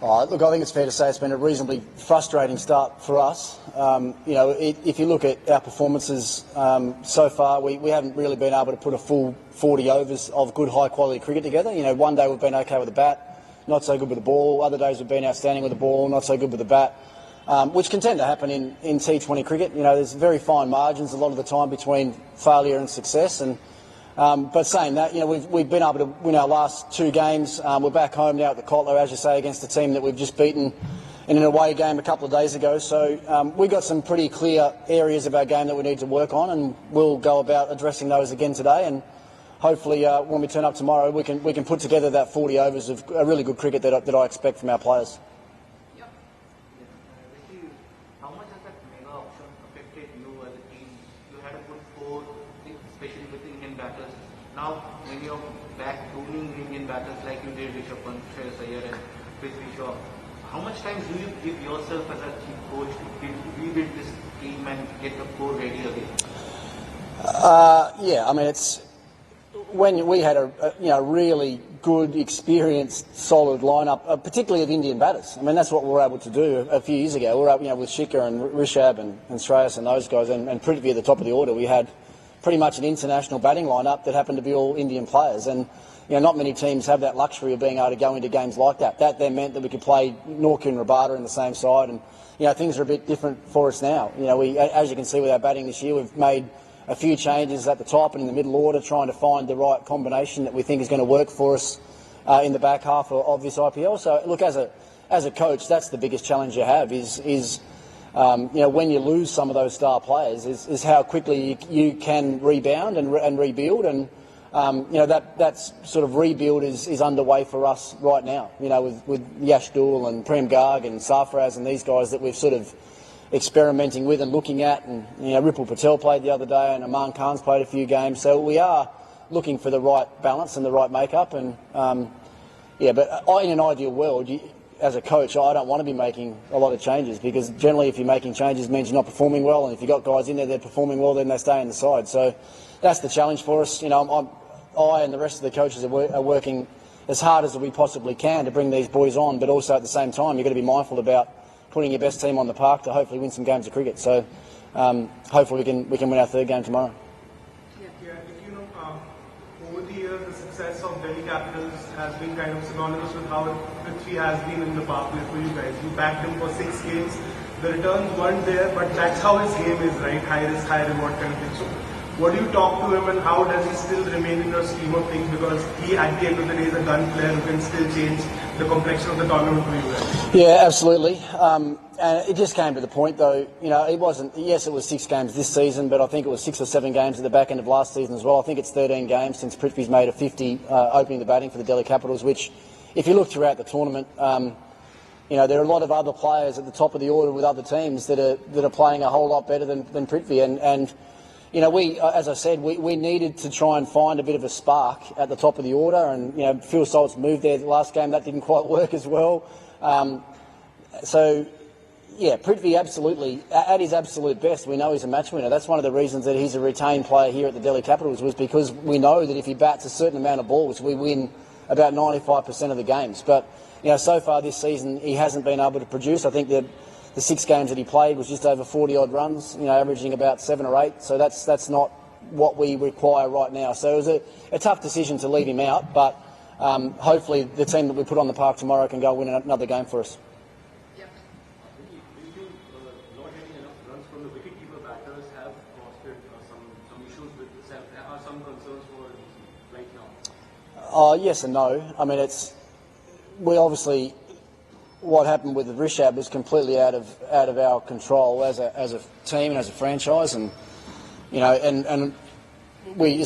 Look, I think it's fair to say it's been a reasonably frustrating start for us. If you look at our performances so far, we haven't really been able to put a full 40 overs of good, high-quality cricket together. One day we've been okay with the bat, not so good with the ball. Other days we've been outstanding with the ball, not so good with the bat, which can tend to happen in T20 cricket. There's very fine margins a lot of the time between failure and success. But saying that, we've been able to win our last 2 games. We're back home now at the Kotler, as you say, against a team that we've just beaten in an away game a couple of days ago. So we've got some pretty clear areas of our game that we need to work on, and we'll go about addressing those again today. And hopefully, when we turn up tomorrow, we can put together that 40 overs of a really good cricket that I expect from our players. How much has that mega option affected you as a team? You had a good 4, especially with the Indian batters. Now, when you're back tuning Indian batters like you did Rishabh Pant, Shreyas Iyer and Prithvi Shaw, how much time do you give yourself as a team coach to rebuild this team and get the core ready again? It's when we had a really good, experienced, solid lineup, particularly of Indian batters. That's what we were able to do a few years ago. We were up, with Shikhar and Rishabh and Shreyas and those guys, and Prithvi at the top of the order. We had pretty much an international batting lineup that happened to be all Indian players, and not many teams have that luxury of being able to go into games like that. That then meant that we could play Nortje and Rabada in the same side, and things are a bit different for us now. As you can see with our batting this year, we've made a few changes at the top and in the middle order, trying to find the right combination that we think is going to work for us in the back half of this IPL. So, look, as a coach, that's the biggest challenge you have is when you lose some of those star players, is how quickly you can rebound and rebuild. And that sort of rebuild is underway for us right now. With Yashdul and Prem Garg and Sarfaraz and these guys that we've sort of experimenting with and looking at, and Ripple Patel played the other day, and Aman Khan's played a few games. So we are looking for the right balance and the right makeup. And but in an ideal world, as a coach, I don't want to be making a lot of changes, because generally if you're making changes, it means you're not performing well, and if you've got guys in there that are performing well, then they stay in the side. So that's the challenge for us. I and the rest of the coaches are working as hard as we possibly can to bring these boys on, but also at the same time you've got to be mindful about putting your best team on the park to hopefully win some games of cricket. So hopefully we can win our 3rd game tomorrow. Over the years, the success of Delhi Capitals has been kind of synonymous with how Prithvi has been in the power play for you guys. You backed him for 6 games. The returns weren't there, but that's how his game is, right? High risk, high reward kind of thing. So what do you talk to him, and how does he still remain in your scheme of things? Because he, at the end of the day, is a gun player who can still change the complexion of the tournament for you guys. Yeah, absolutely. And it just came to the point, though, it wasn't, yes, it was 6 games this season, but I think it was 6 or 7 games at the back end of last season as well. I think it's 13 games since Prithvi's made a 50 opening the batting for the Delhi Capitals, which, if you look throughout the tournament, there are a lot of other players at the top of the order with other teams that are playing a whole lot better than Prithvi. And we, as I said, we needed to try and find a bit of a spark at the top of the order, and Phil Salt's moved there the last game. That didn't quite work as well. Prithvi absolutely, at his absolute best, we know he's a match winner. That's one of the reasons that he's a retained player here at the Delhi Capitals, was because we know that if he bats a certain amount of balls, we win about 95% of the games. But so far this season, he hasn't been able to produce. I think that the 6 games that he played was just over 40-odd runs, averaging about 7 or 8. So that's not what we require right now. So it was a tough decision to leave him out, but hopefully the team that we put on the park tomorrow can go win another game for us. Not getting enough runs from the wicket-keeper batters have caused some issues with the are some concerns for right now? Yes and no. We obviously, what happened with Rishabh was completely out of our control as a team and as a franchise, and we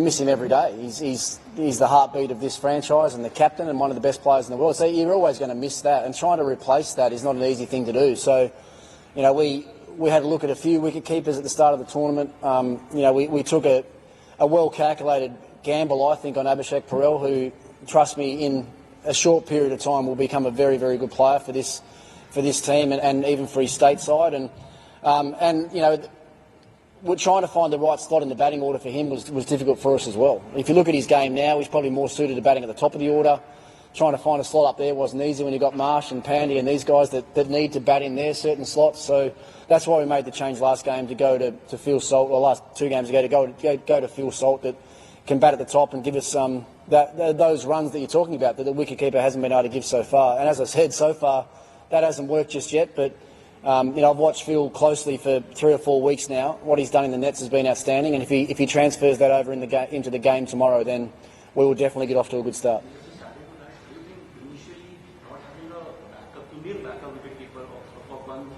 miss him every day. He's the heartbeat of this franchise and the captain and one of the best players in the world. So you're always going to miss that, and trying to replace that is not an easy thing to do. So we had a look at a few wicket keepers at the start of the tournament. We took a well calculated gamble, I think, on Abhishek Parel, who, trust me, in a short period of time will become a very, very good player for this team and even for his state side. And we're trying to find the right slot in the batting order for him was difficult for us as well. If you look at his game now, he's probably more suited to batting at the top of the order. trying to find a slot up there wasn't easy when you got Marsh and Pandy and these guys that need to bat in their certain slots. So that's why we made the change last game to go to Phil Salt, or last 2 games ago to go to Phil Salt that can bat at the top and give us those runs that you're talking about that the wicketkeeper hasn't been able to give so far. And as I said, so far that hasn't worked just yet. But I've watched Phil closely for 3 or 4 weeks now. What he's done in the nets has been outstanding, and if he transfers that over into the game tomorrow, then we will definitely get off to a good start. Indian backup wicketkeeper of one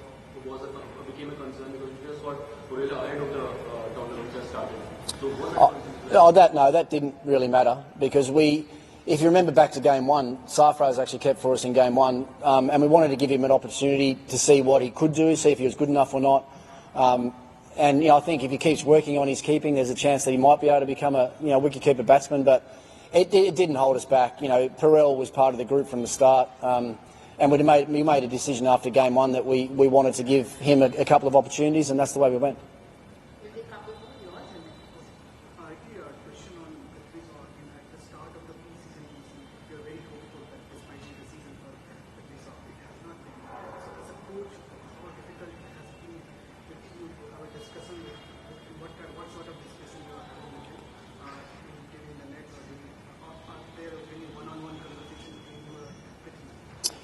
became a concern because you just got Purella ahead of the tournament just started. So that didn't really matter because if you remember back to game 1, Sarfraz actually kept for us in game 1, and we wanted to give him an opportunity to see what he could do, see if he was good enough or not. And I think if he keeps working on his keeping, there's a chance that he might be able to become a wicketkeeper batsman. But it didn't hold us back. Perel was part of the group from the start. And we made a decision after game 1 that we wanted to give him a couple of opportunities, and that's the way we went.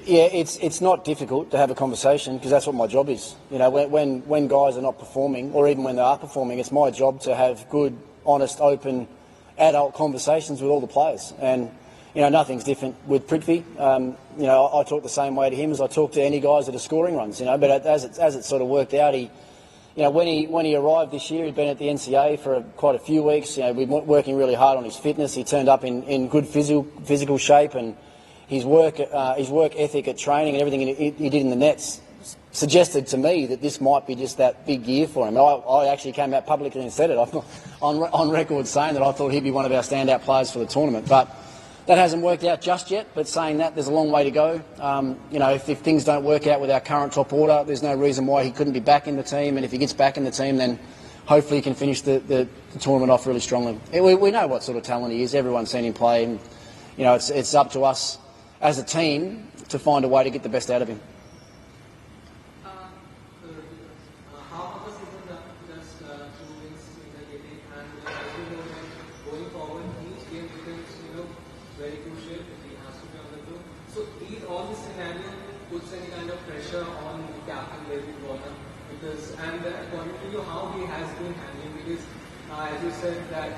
Yeah, it's not difficult to have a conversation because that's what my job is. When guys are not performing, or even when they are performing, it's my job to have good, honest, open, adult conversations with all the players. And nothing's different with Prithvi. I talk the same way to him as I talk to any guys that are scoring runs. But as it sort of worked out, when he arrived this year, he'd been at the NCA for quite a few weeks. We've been working really hard on his fitness. He turned up in good physical shape, and his work ethic at training and everything he did in the nets suggested to me that this might be just that big year for him. I actually came out publicly and said it on record, saying that I thought he'd be one of our standout players for the tournament. But that hasn't worked out just yet. But saying that, there's a long way to go. If things don't work out with our current top order, there's no reason why he couldn't be back in the team. And if he gets back in the team, then hopefully he can finish the tournament off really strongly. We know what sort of talent he is. Everyone's seen him play, and it's up to us as a team to find a way to get the best out of him. How the season just 2 wins in the game, and as we know that going forward each game becomes very crucial. He has to be on the go. So all this scenario puts any kind of pressure on captain David Warner and according to you how he has been handling, because as you said that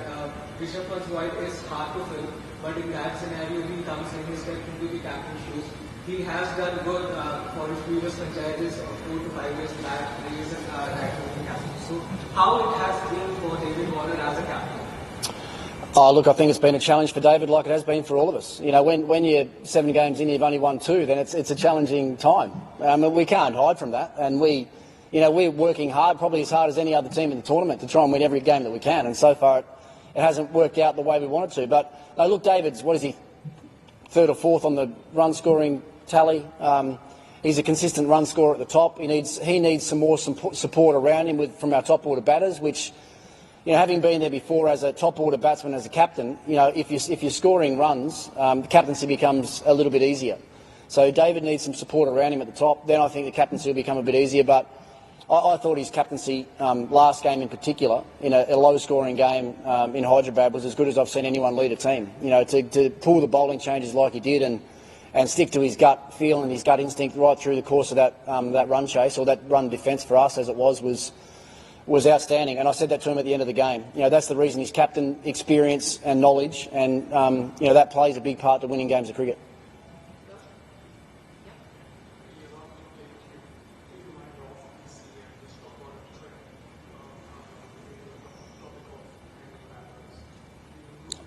Rishabh Pant's void is hard to fill. But in that scenario, he comes in, he steps into the captain's shoes. He has done good for his previous franchises 4 to 5 years back. He is a captain. So, how it has been for David Warner as a captain? Look, I think it's been a challenge for David, like it has been for all of us. When you're 7 games in, you've only won 2, then it's a challenging time. We can't hide from that, and we're working hard, probably as hard as any other team in the tournament, to try and win every game that we can. And so far, it hasn't worked out the way we wanted to. But look, David's, what is he, 3rd or 4th on the run scoring tally. He's a consistent run scorer at the top. He needs some more support around him from our top order batters, which, having been there before as a top order batsman, as a captain, if you're scoring runs, the captaincy becomes a little bit easier. So David needs some support around him at the top. Then I think the captaincy will become a bit easier. But I thought his captaincy last game in particular, in a low-scoring game in Hyderabad, was as good as I've seen anyone lead a team. To pull the bowling changes like he did and stick to his gut feel and his gut instinct right through the course of that run chase, or that run defence for us as it was outstanding. And I said that to him at the end of the game. That's the reason he's captain, experience and knowledge, and that plays a big part to winning games of cricket.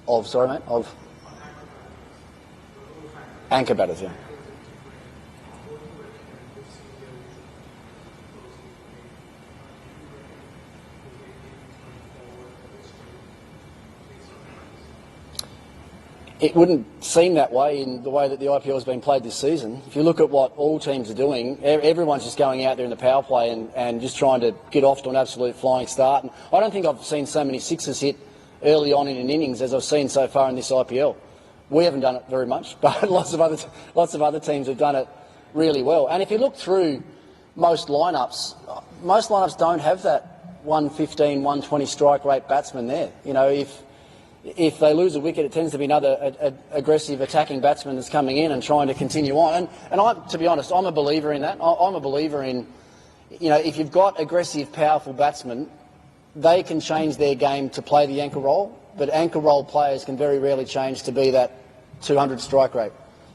Of anchor batters, yeah. It wouldn't seem that way in the way that the IPL has been played this season. If you look at what all teams are doing, everyone's just going out there in the power play and just trying to get off to an absolute flying start. And I don't think I've seen so many sixes hit early on in an innings as I've seen so far in this IPL. We haven't done it very much, but lots of other teams have done it really well. And if you look through most lineups don't have that 115, 120 strike rate batsman there. You know, if they lose a wicket, it tends to be another aggressive attacking batsman that's coming in and trying to continue on. And to be honest, I'm a believer in that. I'm a believer in, you know, if you've got aggressive, powerful batsmen, they can change their game to play the anchor role, but anchor role players can very rarely change to be that 200 strike rate.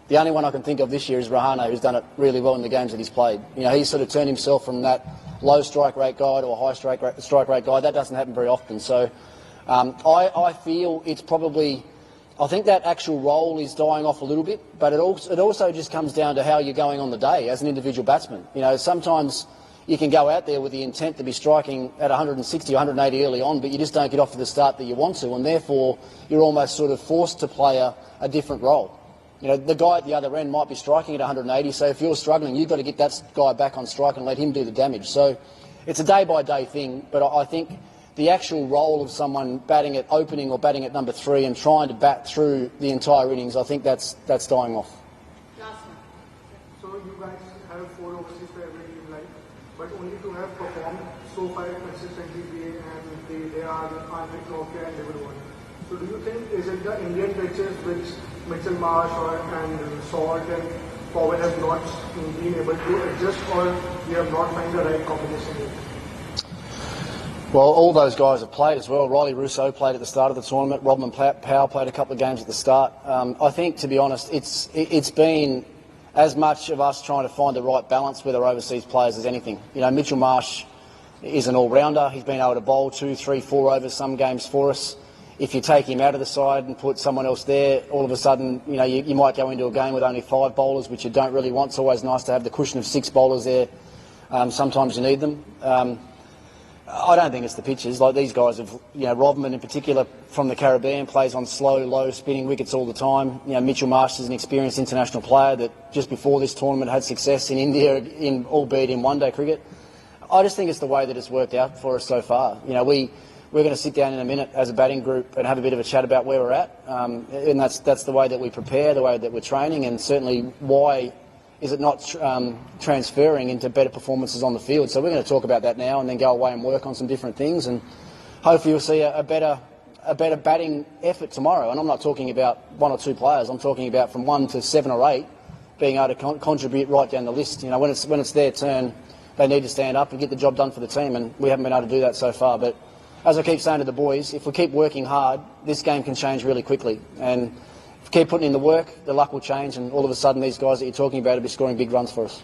The only one I can think of this year is Rahane, who's done it really well in the games that he's played. You know, he's sort of turned himself from that low strike rate guy to a high strike rate guy. That doesn't happen very often. So I feel it's probably, I think that actual role is dying off a little bit, but it also just comes down to how you're going on the day as an individual batsman. You know, sometimes you can go out there with the intent to be striking at 160, 180 early on, but you just don't get off to the start that you want to, and therefore you're almost sort of forced to play a different role. You know, the guy at the other end might be striking at 180, so if you're struggling, you've got to get that guy back on strike and let him do the damage. So it's a day-by-day thing, but I think the actual role of someone batting at opening or batting at number 3 and trying to bat through the entire innings, I think that's dying off. So you guys have 4 overseas for every team, right? But only to have performed so far consistently, and they are Andre Clough and David Warner. So do you think, is it the Indian pitches which Mitchell Marsh and Salt and Powell have not been able to adjust, or we have not found the right combination yet? Well, all those guys have played as well. Riley Rousseau played at the start of the tournament. Rodman Powell played a couple of games at the start. I think, to be honest, it's been as much of us trying to find the right balance with our overseas players as anything. You know, Mitchell Marsh is an all-rounder. He's been able to bowl 2, 3, 4 overs some games for us. If you take him out of the side and put someone else there, all of a sudden, you know, you might go into a game with only 5 bowlers, which you don't really want. It's always nice to have the cushion of 6 bowlers there. Sometimes you need them. I don't think it's the pitches. Like, these guys have, you know, Rodman in particular from the Caribbean plays on slow, low spinning wickets all the time. You know, Mitchell Marsh is an experienced international player that just before this tournament had success in India, albeit in one-day cricket. I just think it's the way that it's worked out for us so far. You know, we're going to sit down in a minute as a batting group and have a bit of a chat about where we're at, and that's the way that we prepare, the way that we're training, and certainly why is it not transferring into better performances on the field. So we're going to talk about that now and then go away and work on some different things, and hopefully you'll see a better batting effort tomorrow. And I'm not talking about 1 or 2 players. I'm talking about from 1 to 7 or 8 being able to contribute right down the list. You know, when it's their turn, they need to stand up and get the job done for the team, and we haven't been able to do that so far. But as I keep saying to the boys, if we keep working hard, this game can change really quickly. And if we keep putting in the work, the luck will change, and all of a sudden these guys that you're talking about will be scoring big runs for us.